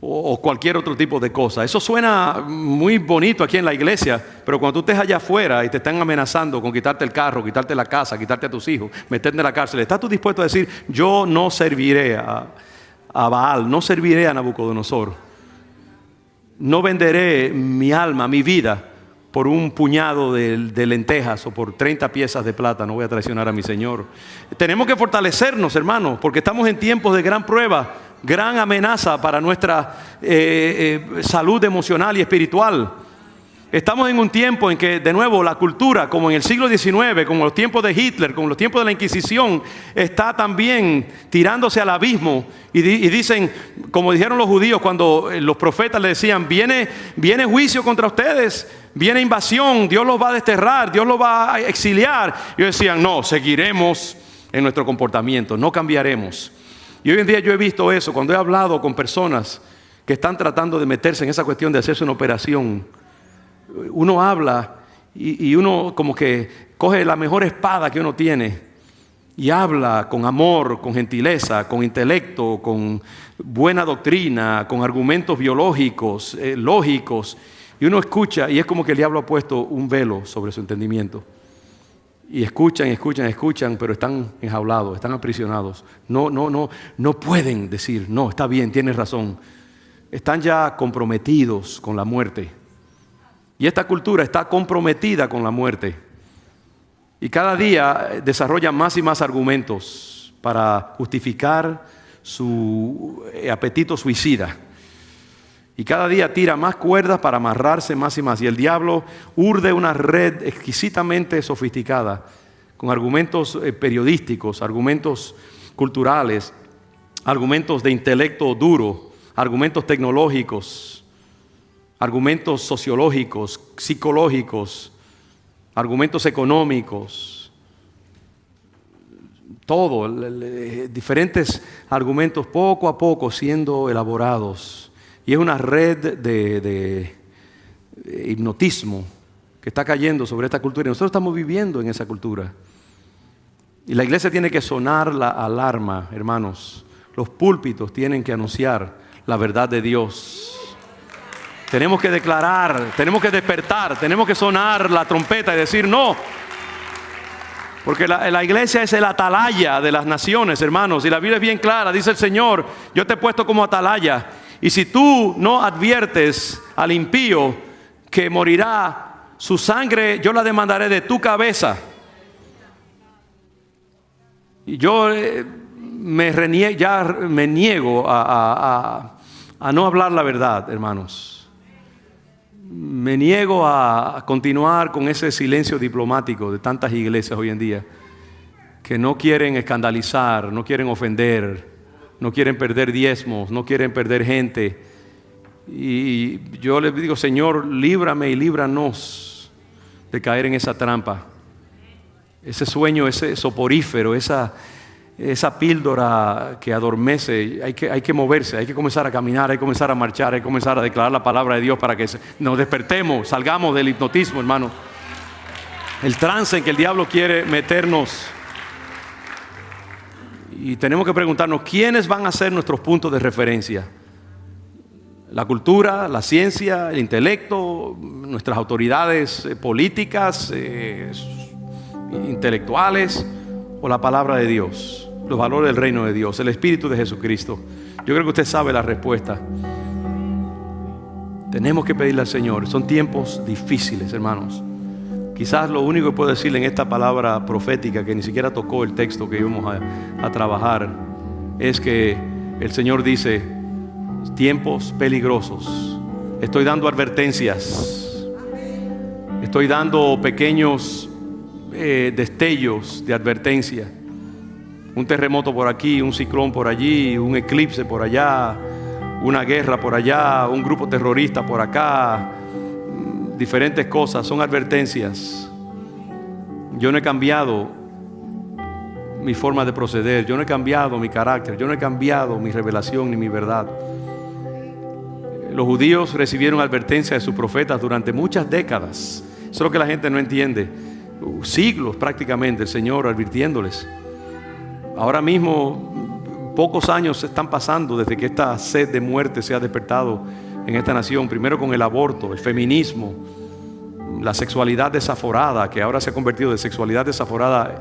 S1: o cualquier otro tipo de cosa. Eso suena muy bonito aquí en la iglesia, pero cuando tú estés allá afuera y te están amenazando con quitarte el carro, quitarte la casa, quitarte a tus hijos, meterte en la cárcel, ¿estás tú dispuesto a decir, yo no serviré a Baal, no serviré a Nabucodonosor, no venderé mi alma, mi vida por un puñado de lentejas o por 30 piezas de plata? No voy a traicionar a mi Señor. Tenemos que fortalecernos, hermanos, porque estamos en tiempos de gran prueba, gran amenaza para nuestra salud emocional y espiritual. Estamos en un tiempo en que, de nuevo, la cultura, como en el siglo XIX, como en los tiempos de Hitler, como en los tiempos de la Inquisición, está también tirándose al abismo. Y dicen, como dijeron los judíos cuando los profetas le decían, viene juicio contra ustedes, viene invasión, Dios los va a desterrar, Dios los va a exiliar. Y ellos decían, no, seguiremos en nuestro comportamiento, no cambiaremos. Y hoy en día yo he visto eso, cuando he hablado con personas que están tratando de meterse en esa cuestión de hacerse una operación. Uno habla y uno como que coge la mejor espada que uno tiene y habla con amor, con gentileza, con intelecto, con buena doctrina, con argumentos biológicos, lógicos. Y uno escucha y es como que el diablo ha puesto un velo sobre su entendimiento. Y escuchan, pero están enjaulados, están aprisionados. No pueden decir, no, está bien, tienes razón. Están ya comprometidos con la muerte. Y esta cultura está comprometida con la muerte. Y cada día desarrolla más y más argumentos para justificar su apetito suicida. Y cada día tira más cuerdas para amarrarse más y más. Y el diablo urde una red exquisitamente sofisticada, con argumentos periodísticos, argumentos culturales, argumentos de intelecto duro, argumentos tecnológicos, argumentos sociológicos, psicológicos, argumentos económicos, todo, diferentes argumentos poco a poco siendo elaborados. Y es una red de hipnotismo que está cayendo sobre esta cultura. Y nosotros estamos viviendo en esa cultura. Y la iglesia tiene que sonar la alarma, hermanos. Los púlpitos tienen que anunciar la verdad de Dios. Tenemos que declarar, tenemos que despertar, tenemos que sonar la trompeta y decir no. Porque la iglesia es el atalaya de las naciones, hermanos. Y la Biblia es bien clara, dice el Señor, yo te he puesto como atalaya. Y si tú no adviertes al impío que morirá, su sangre yo la demandaré de tu cabeza. Y yo me niego a no hablar la verdad, hermanos. Me niego a continuar con ese silencio diplomático de tantas iglesias hoy en día que no quieren escandalizar, no quieren ofender, no quieren perder diezmos, no quieren perder gente. Y yo les digo, Señor, líbrame y líbranos de caer en esa trampa, ese sueño, ese soporífero, esa píldora que adormece. Hay que moverse, hay que comenzar a caminar, hay que comenzar a marchar, hay que comenzar a declarar la palabra de Dios para que nos despertemos, salgamos del hipnotismo, hermano. El trance en que el diablo quiere meternos. Y tenemos que preguntarnos, ¿quiénes van a ser nuestros puntos de referencia? La cultura, la ciencia, el intelecto, nuestras autoridades políticas, intelectuales, o la palabra de Dios, los valores del reino de Dios, el Espíritu de Jesucristo. Yo creo que usted sabe la respuesta. Tenemos que pedirle al Señor. Son tiempos difíciles, hermanos. Quizás lo único que puedo decirle en esta palabra profética, que ni siquiera tocó el texto que íbamos a trabajar, es que el Señor dice, tiempos peligrosos. Estoy dando advertencias. Estoy dando pequeños destellos de advertencia. Un terremoto por aquí, un ciclón por allí, un eclipse por allá, una guerra por allá, un grupo terrorista por acá, diferentes cosas, son advertencias. Yo no he cambiado mi forma de proceder, yo no he cambiado mi carácter, yo no he cambiado mi revelación ni mi verdad. Los judíos recibieron advertencia de sus profetas durante muchas décadas. Eso es lo que la gente no entiende. Siglos prácticamente el Señor advirtiéndoles. Ahora mismo Pocos años están pasando desde que esta sed de muerte se ha despertado en esta nación. Primero con el aborto, el feminismo, la sexualidad desaforada, que ahora se ha convertido de sexualidad desaforada,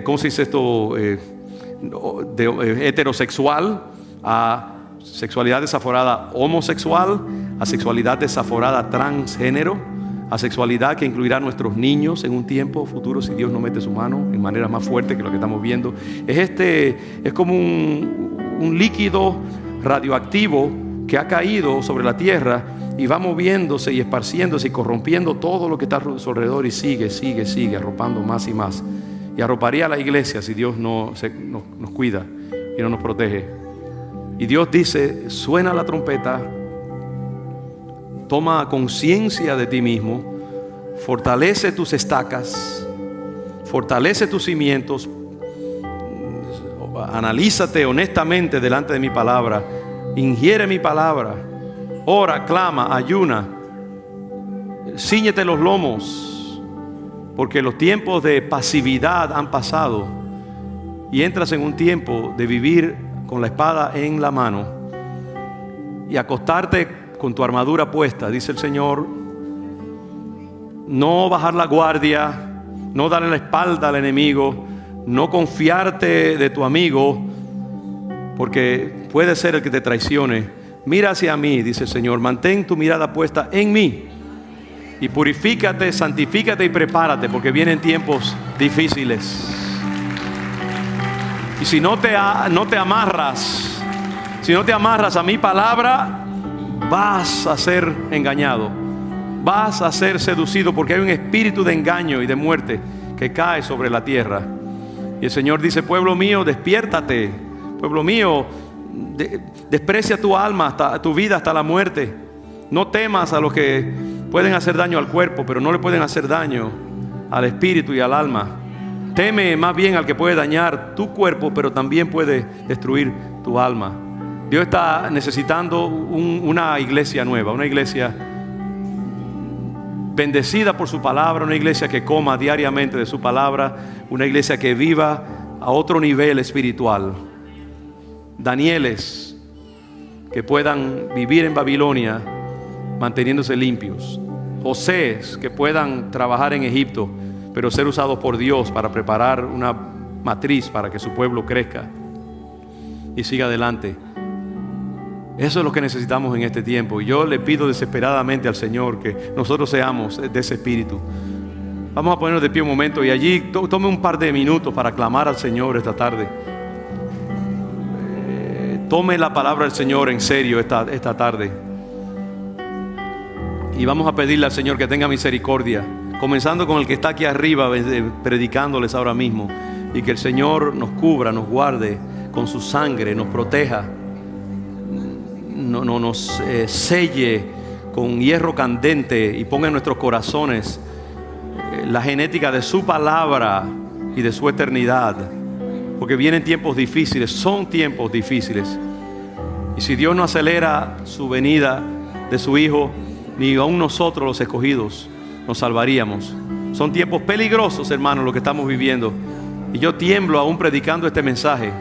S1: ¿cómo se dice esto? De heterosexual a sexualidad desaforada homosexual, a sexualidad desaforada transgénero, a sexualidad que incluirá a nuestros niños en un tiempo futuro, si Dios no mete su mano en manera más fuerte que lo que estamos viendo. Es como un líquido radioactivo que ha caído sobre la tierra y va moviéndose y esparciéndose y corrompiendo todo lo que está a su alrededor, y sigue arropando más y más. Y arroparía a la iglesia si Dios nos cuida y no nos protege. Y Dios dice: suena la trompeta, toma conciencia de ti mismo, fortalece tus estacas, fortalece tus cimientos, analízate honestamente delante de mi palabra, ingiere mi palabra, ora, clama, ayuna, cíñete los lomos, porque los tiempos de pasividad han pasado y entras en un tiempo de vivir con la espada en la mano y acostarte con tu armadura puesta, dice el Señor. No bajar la guardia, no darle la espalda al enemigo, no confiarte de tu amigo, porque puede ser el que te traicione. Mira hacia mí, dice el Señor, mantén tu mirada puesta en mí y purifícate, santifícate y prepárate, porque vienen tiempos difíciles. Y si no te amarras a mi palabra, vas a ser engañado, vas a ser seducido, porque hay un espíritu de engaño y de muerte que cae sobre la tierra. Y el Señor dice: pueblo mío, despiértate. Pueblo mío, desprecia tu alma, tu vida hasta la muerte. No temas a los que pueden hacer daño al cuerpo, pero no le pueden hacer daño al espíritu y al alma. Teme más bien al que puede dañar tu cuerpo, pero también puede destruir tu alma. Dios está necesitando una iglesia nueva, una iglesia bendecida por su palabra, una iglesia que coma diariamente de su palabra, una iglesia que viva a otro nivel espiritual. Danieles que puedan vivir en Babilonia manteniéndose limpios. Josés que puedan trabajar en Egipto, pero ser usados por Dios para preparar una matriz para que su pueblo crezca y siga adelante. Eso es lo que necesitamos en este tiempo. Y yo le pido desesperadamente al Señor que nosotros seamos de ese espíritu. Vamos a ponernos de pie un momento y allí tome un par de minutos para clamar al Señor esta tarde. Tome la palabra del Señor en serio esta tarde. Y vamos a pedirle al Señor que tenga misericordia, comenzando con el que está aquí arriba predicándoles ahora mismo, y que el Señor nos cubra, nos guarde con su sangre, nos proteja, nos selle con hierro candente y ponga en nuestros corazones la genética de su palabra y de su eternidad, porque vienen tiempos difíciles, son tiempos difíciles, y si Dios no acelera su venida de su Hijo, ni aún nosotros los escogidos nos salvaríamos. Son tiempos peligrosos, hermanos, lo que estamos viviendo, y yo tiemblo aún predicando este mensaje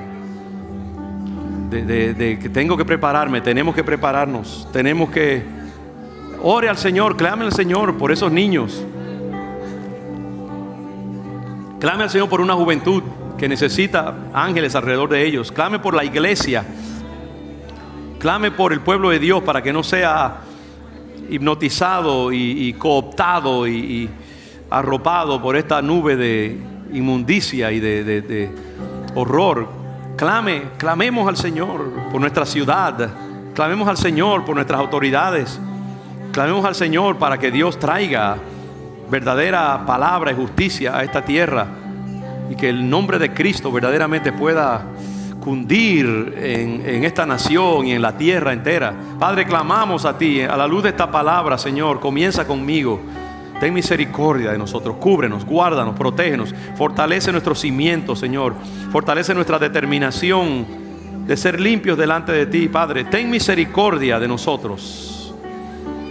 S1: de que tengo que prepararme, tenemos que prepararnos, tenemos que ore al Señor, clame al Señor por esos niños, clame al Señor por una juventud que necesita ángeles alrededor de ellos, clame por la iglesia, clame por el pueblo de Dios para que no sea hipnotizado y cooptado y arropado por esta nube de inmundicia y de horror. Clamemos al Señor por nuestra ciudad, clamemos al Señor por nuestras autoridades, clamemos al Señor para que Dios traiga verdadera palabra y justicia a esta tierra, y que el nombre de Cristo verdaderamente pueda cundir en esta nación y en la tierra entera. Padre, clamamos a ti a la luz de esta palabra. Señor, comienza conmigo. Ten misericordia de nosotros, cúbrenos, guárdanos, protégenos, fortalece nuestros cimientos, Señor, fortalece nuestra determinación de ser limpios delante de ti, Padre. Ten misericordia de nosotros.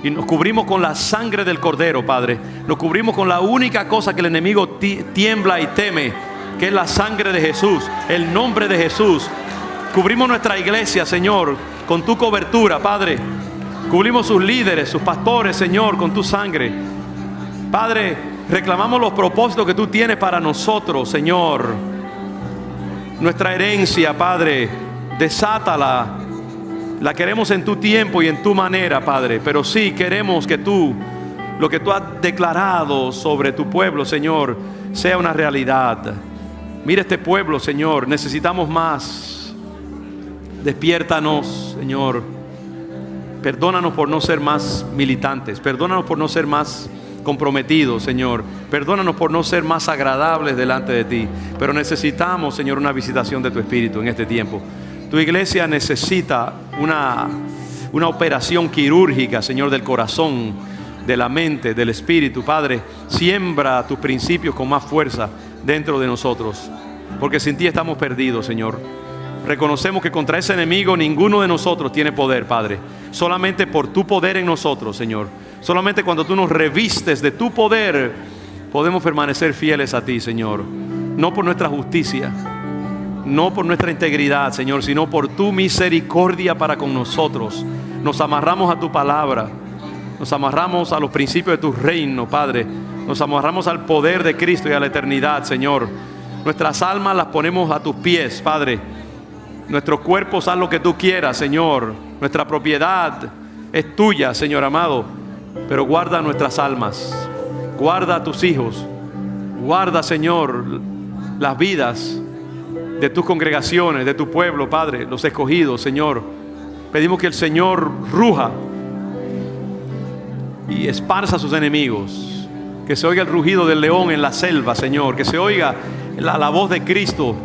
S1: Y nos cubrimos con la sangre del Cordero, Padre. Nos cubrimos con la única cosa que el enemigo tiembla y teme, que es la sangre de Jesús, el nombre de Jesús. Cubrimos nuestra iglesia, Señor, con tu cobertura, Padre. Cubrimos sus líderes, sus pastores, Señor, con tu sangre. Padre, reclamamos los propósitos que tú tienes para nosotros, Señor. Nuestra herencia, Padre, desátala. La queremos en tu tiempo y en tu manera, Padre. Pero sí queremos que tú, lo que tú has declarado sobre tu pueblo, Señor, sea una realidad. Mira este pueblo, Señor, necesitamos más. Despiértanos, Señor. Perdónanos por no ser más militantes. Perdónanos por no ser más comprometidos, Señor. Perdónanos por no ser más agradables delante de ti. Pero necesitamos, Señor, una visitación de tu Espíritu en este tiempo. Tu iglesia necesita una operación quirúrgica, Señor, del corazón, de la mente, del Espíritu. Padre, siembra tus principios con más fuerza dentro de nosotros, porque sin ti estamos perdidos, Señor. Reconocemos que contra ese enemigo ninguno de nosotros tiene poder, Padre. Solamente por tu poder en nosotros, Señor. Solamente cuando tú nos revistes de tu poder, podemos permanecer fieles a ti, Señor. No por nuestra justicia, no por nuestra integridad, Señor, sino por tu misericordia para con nosotros. Nos amarramos a tu palabra. Nos amarramos a los principios de tu reino, Padre. Nos amarramos al poder de Cristo y a la eternidad, Señor. Nuestras almas las ponemos a tus pies, Padre. Nuestros cuerpos, haz lo que tú quieras, Señor. Nuestra propiedad es tuya, Señor amado. Pero guarda nuestras almas. Guarda a tus hijos. Guarda, Señor, las vidas de tus congregaciones, de tu pueblo, Padre, los escogidos, Señor. Pedimos que el Señor ruja y esparza a sus enemigos. Que se oiga el rugido del león en la selva, Señor. Que se oiga la voz de Cristo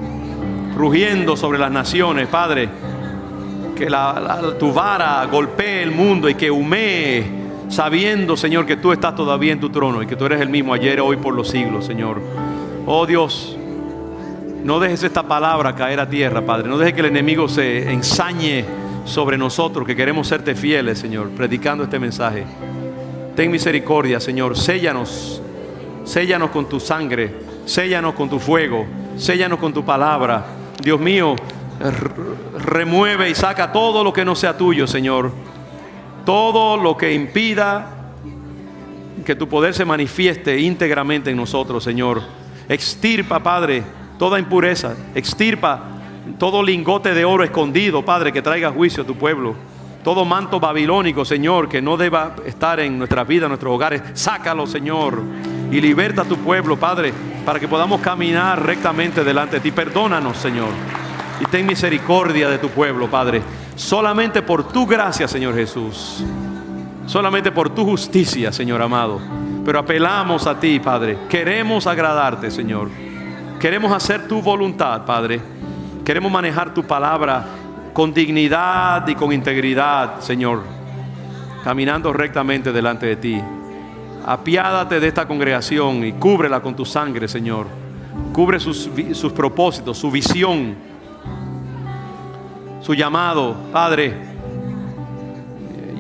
S1: rugiendo sobre las naciones, Padre. Que tu vara golpee el mundo y que humee, sabiendo, Señor, que tú estás todavía en tu trono y que tú eres el mismo ayer, hoy, por los siglos, Señor. Oh Dios, no dejes esta palabra caer a tierra, Padre. No dejes que el enemigo se ensañe sobre nosotros, que queremos serte fieles, Señor, predicando este mensaje. Ten misericordia, Señor. Séllanos con tu sangre, séllanos con tu fuego, séllanos con tu palabra. Dios mío, remueve y saca todo lo que no sea tuyo, Señor. Todo lo que impida que tu poder se manifieste íntegramente en nosotros, Señor. Extirpa, Padre, toda impureza. Extirpa todo lingote de oro escondido, Padre, que traiga juicio a tu pueblo. Todo manto babilónico, Señor, que no deba estar en nuestras vidas, en nuestros hogares. Sácalo, Señor, y liberta a tu pueblo, Padre, para que podamos caminar rectamente delante de ti. Perdónanos, Señor, y ten misericordia de tu pueblo, Padre. Solamente por tu gracia, Señor Jesús. Solamente por tu justicia, Señor amado. Pero apelamos a ti, Padre. Queremos agradarte, Señor. Queremos hacer tu voluntad, Padre. Queremos manejar tu palabra con dignidad y con integridad, Señor, caminando rectamente delante de ti. Apiádate de esta congregación y cúbrela con tu sangre, Señor. Cubre sus propósitos, su visión, su llamado, Padre.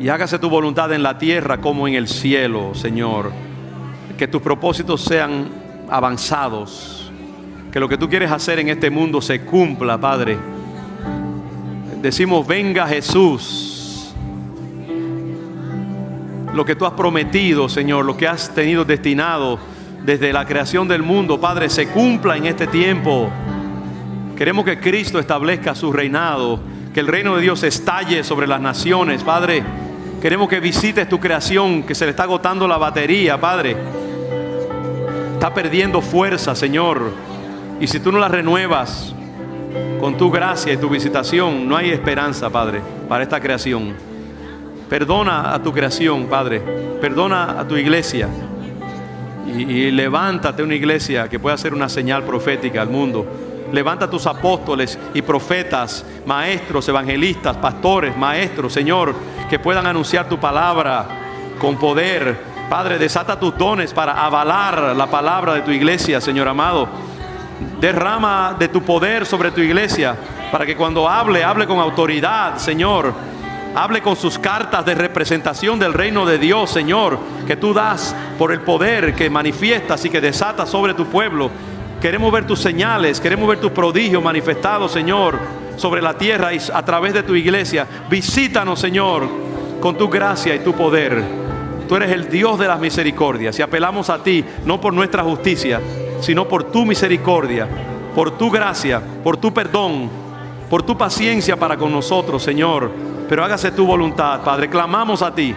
S1: Y hágase tu voluntad en la tierra como en el cielo, Señor. Que tus propósitos sean avanzados. Que lo que tú quieres hacer en este mundo se cumpla, Padre. Decimos, venga Jesús. Lo que tú has prometido, Señor, lo que has tenido destinado desde la creación del mundo, Padre, se cumpla en este tiempo. Queremos que Cristo establezca su reinado, que el reino de Dios estalle sobre las naciones, Padre. Queremos que visites tu creación, que se le está agotando la batería, Padre. Está perdiendo fuerza, Señor. Y si tú no la renuevas con tu gracia y tu visitación, no hay esperanza, Padre, para esta creación. Perdona a tu creación, Padre. Perdona a tu iglesia. Y levántate una iglesia que pueda ser una señal profética al mundo. Levanta a tus apóstoles y profetas, maestros, evangelistas, pastores, maestros, Señor, que puedan anunciar tu palabra con poder. Padre, desata tus dones para avalar la palabra de tu iglesia, Señor amado. Derrama de tu poder sobre tu iglesia para que cuando hable con autoridad, Señor. Hable con sus cartas de representación del reino de Dios, Señor, que tú das por el poder que manifiestas y que desatas sobre tu pueblo. Queremos ver tus señales, queremos ver tus prodigios manifestados, Señor, sobre la tierra y a través de tu iglesia. Visítanos, Señor, con tu gracia y tu poder. Tú eres el Dios de las misericordias y apelamos a ti, no por nuestra justicia, sino por tu misericordia, por tu gracia, por tu perdón, por tu paciencia para con nosotros, Señor. Pero hágase tu voluntad, Padre. Clamamos a ti.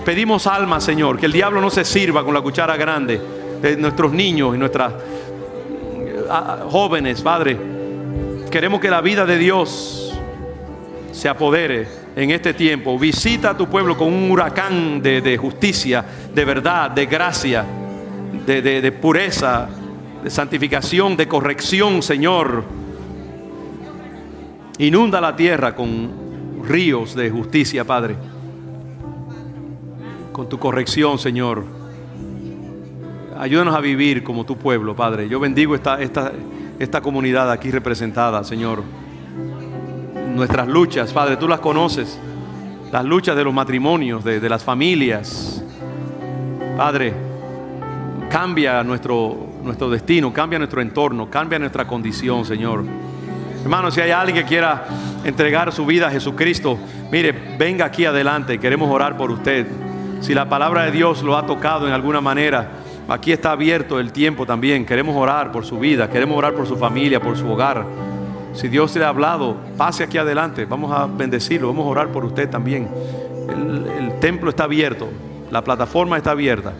S1: Pedimos almas, Señor, que el diablo no se sirva con la cuchara grande de nuestros niños y nuestras jóvenes, Padre. Queremos que la vida de Dios se apodere en este tiempo. Visita a tu pueblo con un huracán de justicia, de verdad, de gracia, de pureza, de santificación, de corrección, Señor. Inunda la tierra con ríos de justicia, Padre, con tu corrección, Señor. Ayúdanos a vivir como tu pueblo, Padre. Yo bendigo esta comunidad aquí representada, Señor. Nuestras luchas, Padre, tú las conoces. Las luchas de los matrimonios, de las familias. Padre, cambia nuestro destino, cambia nuestro entorno, cambia nuestra condición, Señor. Hermano, si hay alguien que quiera entregar su vida a Jesucristo, mire, venga aquí adelante, queremos orar por usted. Si la palabra de Dios lo ha tocado en alguna manera, aquí está abierto el tiempo también. Queremos orar por su vida, queremos orar por su familia, por su hogar. Si Dios le ha hablado, pase aquí adelante, vamos a bendecirlo, vamos a orar por usted también. El templo está abierto, la plataforma está abierta.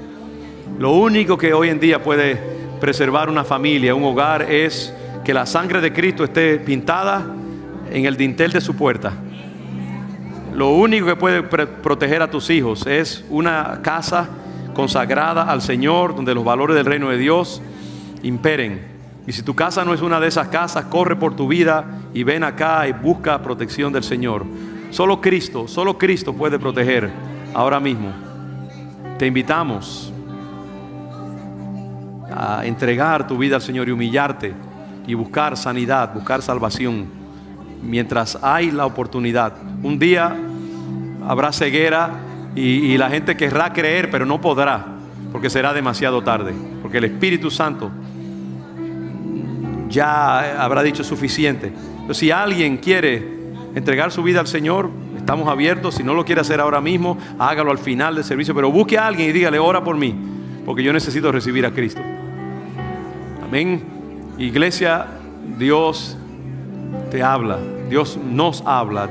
S1: Lo único que hoy en día puede preservar una familia, un hogar, es que la sangre de Cristo esté pintada en el dintel de su puerta. Lo único que puede proteger a tus hijos es una casa consagrada al Señor, donde los valores del reino de Dios imperen. Y si tu casa no es una de esas casas, corre por tu vida y ven acá y busca protección del Señor. Solo Cristo puede proteger ahora mismo. Te invitamos a entregar tu vida al Señor y humillarte y buscar sanidad, buscar salvación mientras hay la oportunidad. Un día habrá ceguera y la gente querrá creer, pero no podrá, porque será demasiado tarde, porque el Espíritu Santo ya habrá dicho suficiente. Entonces, si alguien quiere entregar su vida al Señor, estamos abiertos. Si no lo quiere hacer ahora mismo, hágalo al final del servicio, pero busque a alguien y dígale: ora por mí, porque yo necesito recibir a Cristo. Amén. Iglesia, Dios te habla, Dios nos habla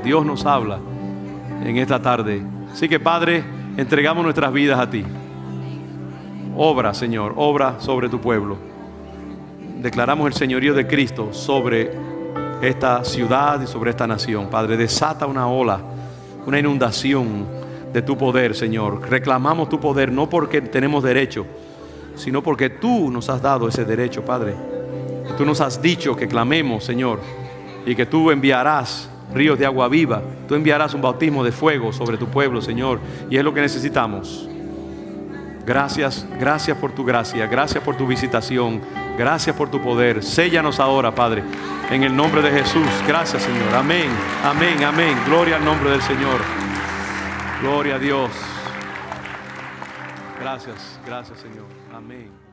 S1: en esta tarde. Así que, Padre, entregamos nuestras vidas a ti. Obra, Señor, obra sobre tu pueblo. Declaramos el señorío de Cristo sobre esta ciudad y sobre esta nación. Padre, desata una ola, una inundación de tu poder, Señor. Reclamamos tu poder no porque tenemos derecho, sino porque tú nos has dado ese derecho, Padre. Tú nos has dicho que clamemos, Señor, y que tú enviarás ríos de agua viva. Tú enviarás un bautismo de fuego sobre tu pueblo, Señor, y es lo que necesitamos. Gracias, gracias por tu gracia, gracias por tu visitación, gracias por tu poder. Séllanos ahora, Padre, en el nombre de Jesús. Gracias, Señor. Amén, amén, amén. Gloria al nombre del Señor. Gloria a Dios. Gracias, gracias, Señor. Amén.